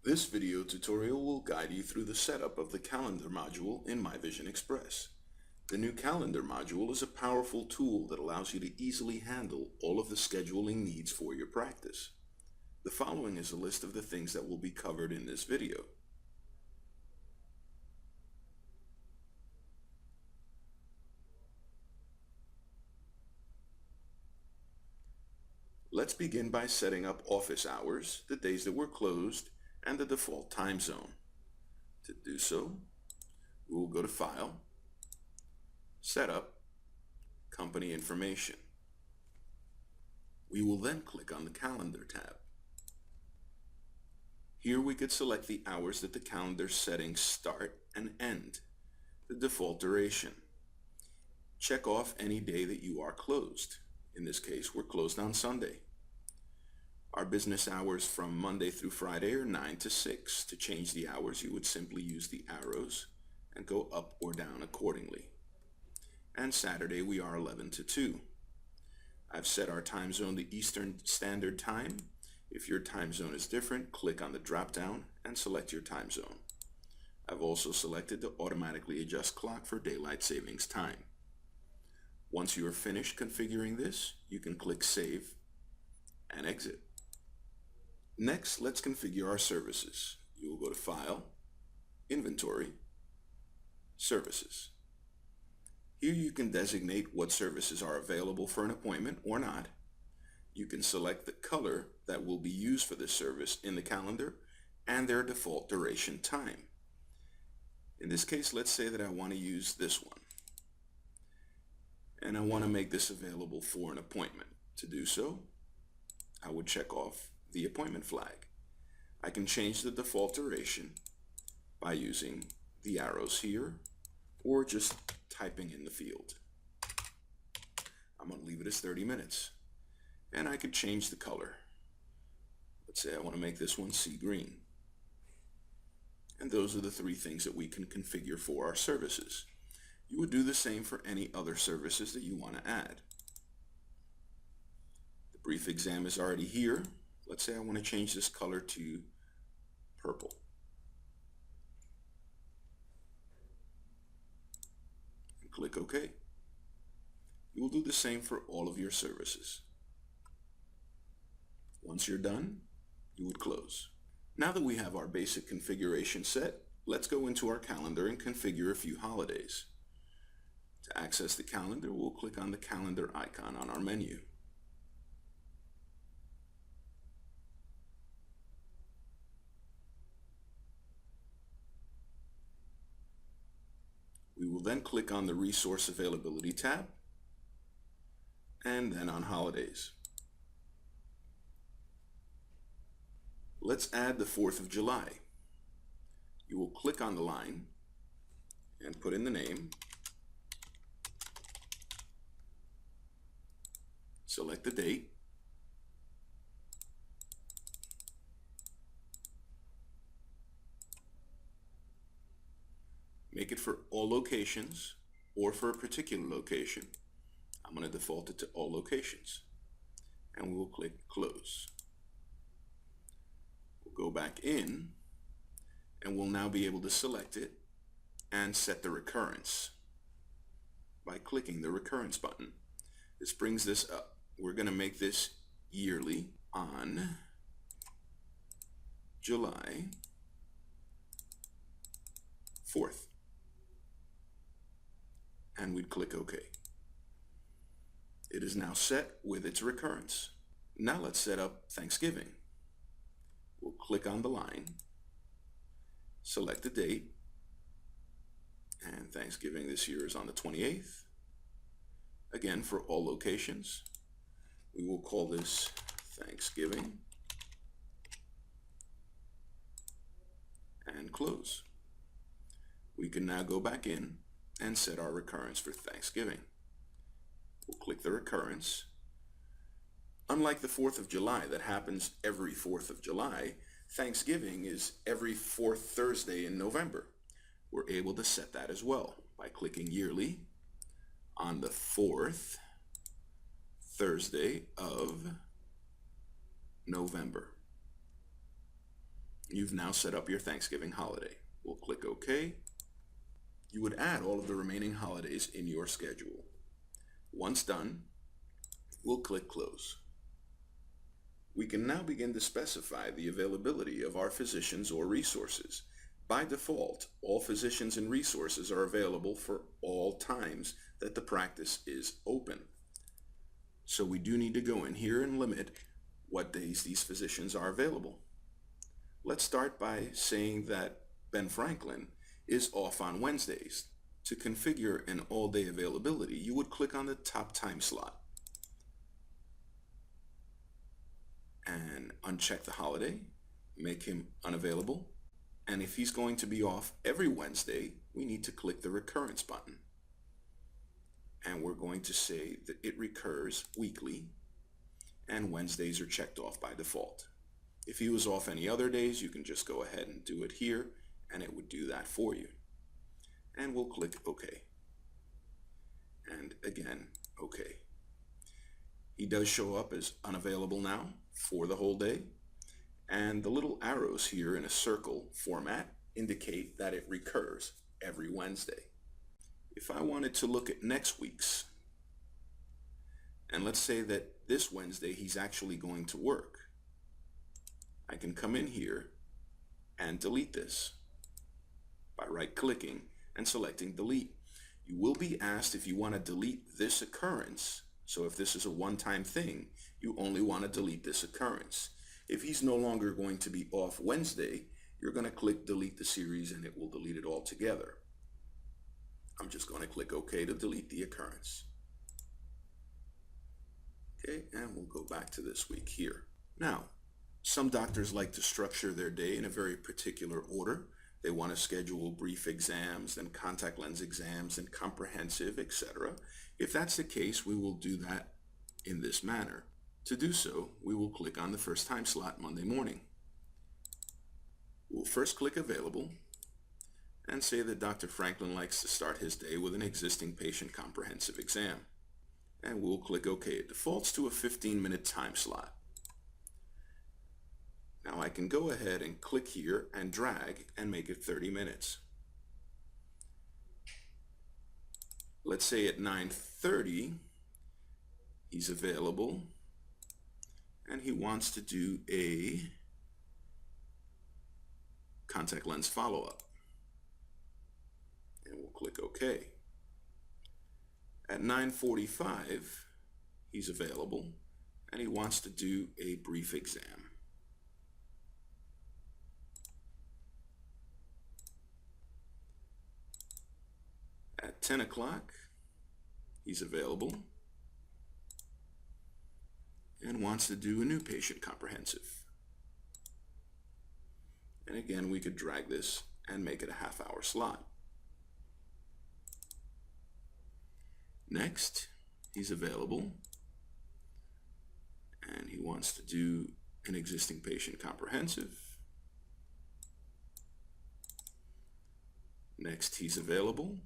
This video tutorial will guide you through the setup of the Calendar module in MyVision Express. The new Calendar module is a powerful tool that allows you to easily handle all of the scheduling needs for your practice. The following is a list of the things that will be covered in this video. Let's begin by setting up office hours, the days that we're closed, and the default time zone. To do so, we will go to File, Setup, Company Information. We will then click on the Calendar tab. Here we could select the hours that the calendar settings start and end, the default duration. Check off any day that you are closed. In this case, we're closed on Sunday. Our business hours from Monday through Friday are 9 to 6. To change the hours, you would simply use the arrows and go up or down accordingly. And Saturday, we are 11 to 2. I've set our time zone to Eastern Standard Time. If your time zone is different, click on the drop-down and select your time zone. I've also selected to automatically adjust clock for daylight savings time. Once you are finished configuring this, you can click Save and exit. Next, let's configure our services. You will go to File, Inventory, Services. Here you can designate what services are available for an appointment or not. You can select the color that will be used for this service in the calendar and their default duration time. In this case, let's say that I want to use this one. And I want to make this available for an appointment. To do so, I would check off the appointment flag. I can change the default duration by using the arrows here or just typing in the field. I'm going to leave it as 30 minutes. And I could change the color. Let's say I want to make this one sea green. And those are the three things that we can configure for our services. You would do the same for any other services that you want to add. The brief exam is already here. Let's say I want to change this color to purple. And click OK. You will do the same for all of your services. Once you're done, you would close. Now that we have our basic configuration set, let's go into our calendar and configure a few holidays. To access the calendar, we'll click on the calendar icon on our menu. We will then click on the Resource Availability tab, and then on Holidays. Let's add the 4th of July. You will click on the line and put in the name, select the date, make it for all locations or for a particular location. I'm going to default it to all locations, and we will click Close. We'll go back in, and we'll now be able to select it and set the recurrence by clicking the recurrence button. This brings this up. We're going to make this yearly on July 4th. And we'd click OK. It is now set with its recurrence. Now let's set up Thanksgiving. We'll click on the line, select the date, and Thanksgiving this year is on the 28th. Again, for all locations, we will call this Thanksgiving and close. We can now go back in and set our recurrence for Thanksgiving. We'll click the recurrence. Unlike the 4th of July that happens every 4th of July, Thanksgiving is every 4th Thursday in November. We're able to set that as well by clicking yearly on the 4th Thursday of November. You've now set up your Thanksgiving holiday. We'll click OK. You would add all of the remaining holidays in your schedule. Once done, we'll click Close. We can now begin to specify the availability of our physicians or resources. By default, all physicians and resources are available for all times that the practice is open. So we do need to go in here and limit what days these physicians are available. Let's start by saying that Ben Franklin is off on Wednesdays. To configure an all-day availability, you would click on the top time slot and uncheck the holiday, make him unavailable, and if he's going to be off every Wednesday, we need to click the recurrence button. And we're going to say that it recurs weekly, and Wednesdays are checked off by default. If he was off any other days, you can just go ahead and do it here, and it would do that for you. And we'll click OK. And again, OK. He does show up as unavailable now for the whole day, and the little arrows here in a circle format indicate that it recurs every Wednesday. If I wanted to look at next week's, and let's say that this Wednesday he's actually going to work, I can come in here and delete this by right-clicking and selecting Delete. You will be asked if you want to delete this occurrence. So if this is a one-time thing, you only want to delete this occurrence. If he's no longer going to be off Wednesday, you're going to click Delete the series and it will delete it all together. I'm just going to click OK to delete the occurrence. Okay, and we'll go back to this week here. Now, some doctors like to structure their day in a very particular order. They want to schedule brief exams, then contact lens exams, and comprehensive, etc. If that's the case, we will do that in this manner. To do so, we will click on the first time slot Monday morning. We'll first click Available and say that Dr. Franklin likes to start his day with an existing patient comprehensive exam. And we'll click OK. It defaults to a 15-minute time slot. Now I can go ahead and click here and drag and make it 30 minutes. Let's say at 9:30 he's available and he wants to do a contact lens follow-up. And we'll click OK. At 9:45 he's available and he wants to do a brief exam. At 10 o'clock, he's available and wants to do a new patient comprehensive. And again, we could drag this and make it a half-hour slot. Next, he's available and he wants to do an existing patient comprehensive. Next, he's available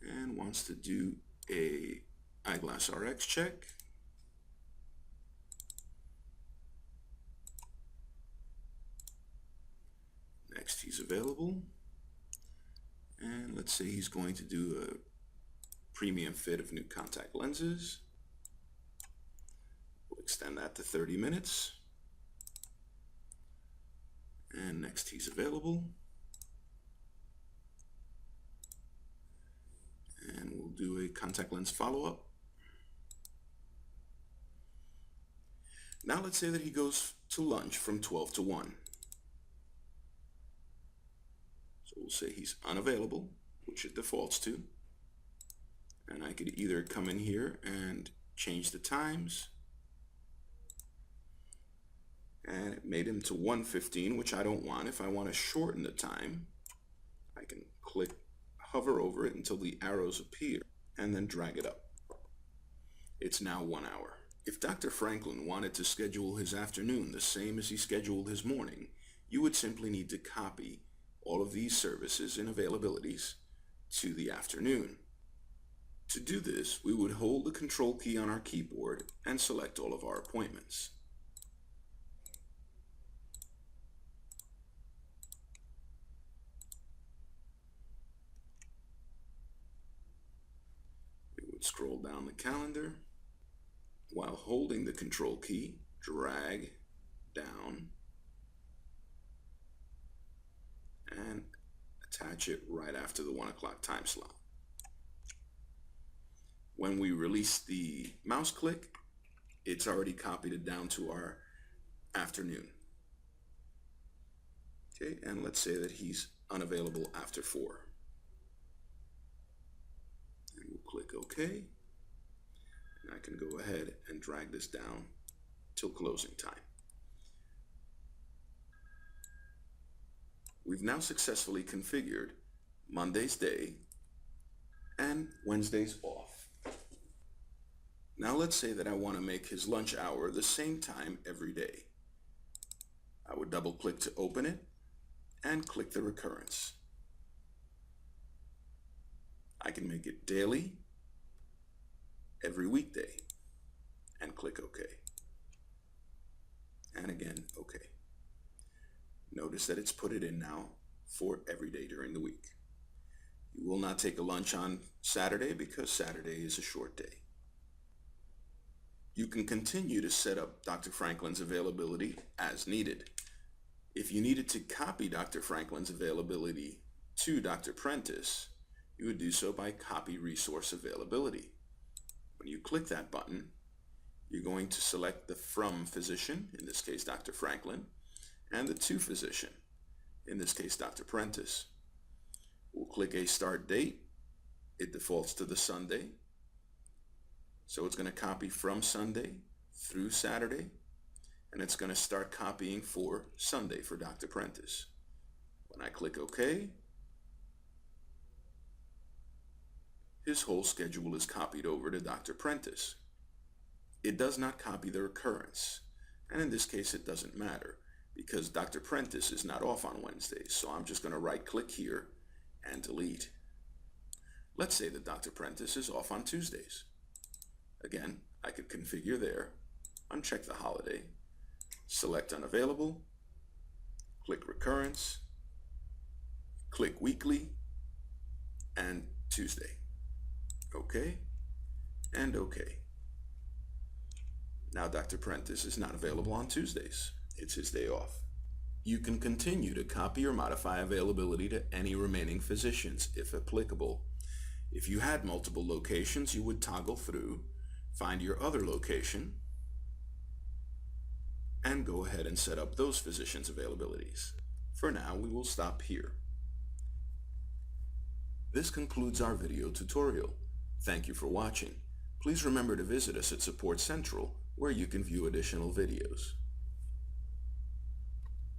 and wants to do a eyeglass RX check. Next, he's available and let's say he's going to do a premium fit of new contact lenses. We'll extend that to 30 minutes. And next, he's available and we'll do a contact lens follow-up. Now let's say that he goes to lunch from 12 to 1. So we'll say he's unavailable, which it defaults to. And I could either come in here and change the times. And it made him to 1:15, which I don't want. If I want to shorten the time, I can hover over it until the arrows appear and then drag it up. It's now 1 hour. If Dr. Franklin wanted to schedule his afternoon the same as he scheduled his morning, you would simply need to copy all of these services and availabilities to the afternoon. To do this, we would hold the Control key on our keyboard and select all of our appointments. would scroll down the calendar. While holding the control key, drag down and attach it right after the 1 o'clock time slot. When we release the mouse click, it's already copied it down to our afternoon. Okay, and let's say that he's unavailable after 4. And we'll click OK. And I can go ahead and drag this down till closing time. We've now successfully configured Monday's day and Wednesday's off. Now let's say that I want to make his lunch hour the same time every day. I would double click to open it and click the recurrence. I can make it daily, every weekday, and click OK. And again, OK. Notice that it's put it in now for every day during the week. You will not take a lunch on Saturday because Saturday is a short day. You can continue to set up Dr. Franklin's availability as needed. If you needed to copy Dr. Franklin's availability to Dr. Prentice, you would do so by Copy Resource Availability. When you click that button, you're going to select the From physician, in this case Dr. Franklin, and the To physician, in this case Dr. Prentice. We'll click a Start Date. It defaults to the Sunday. So it's going to copy from Sunday through Saturday, and it's going to start copying for Sunday for Dr. Prentice. When I click OK, his whole schedule is copied over to Dr. Prentice. It does not copy the recurrence, and in this case it doesn't matter because Dr. Prentice is not off on Wednesdays, so I'm just going to right click here and delete. Let's say that Dr. Prentice is off on Tuesdays. Again, I could configure there, uncheck the holiday, select Unavailable, click Recurrence, click Weekly, and Tuesday. OK, and OK. Now Dr. Prentice is not available on Tuesdays. It's his day off. You can continue to copy or modify availability to any remaining physicians, if applicable. If you had multiple locations, you would toggle through, find your other location, and go ahead and set up those physicians' availabilities. For now, we will stop here. This concludes our video tutorial. Thank you for watching. Please remember to visit us at Support Central, where you can view additional videos.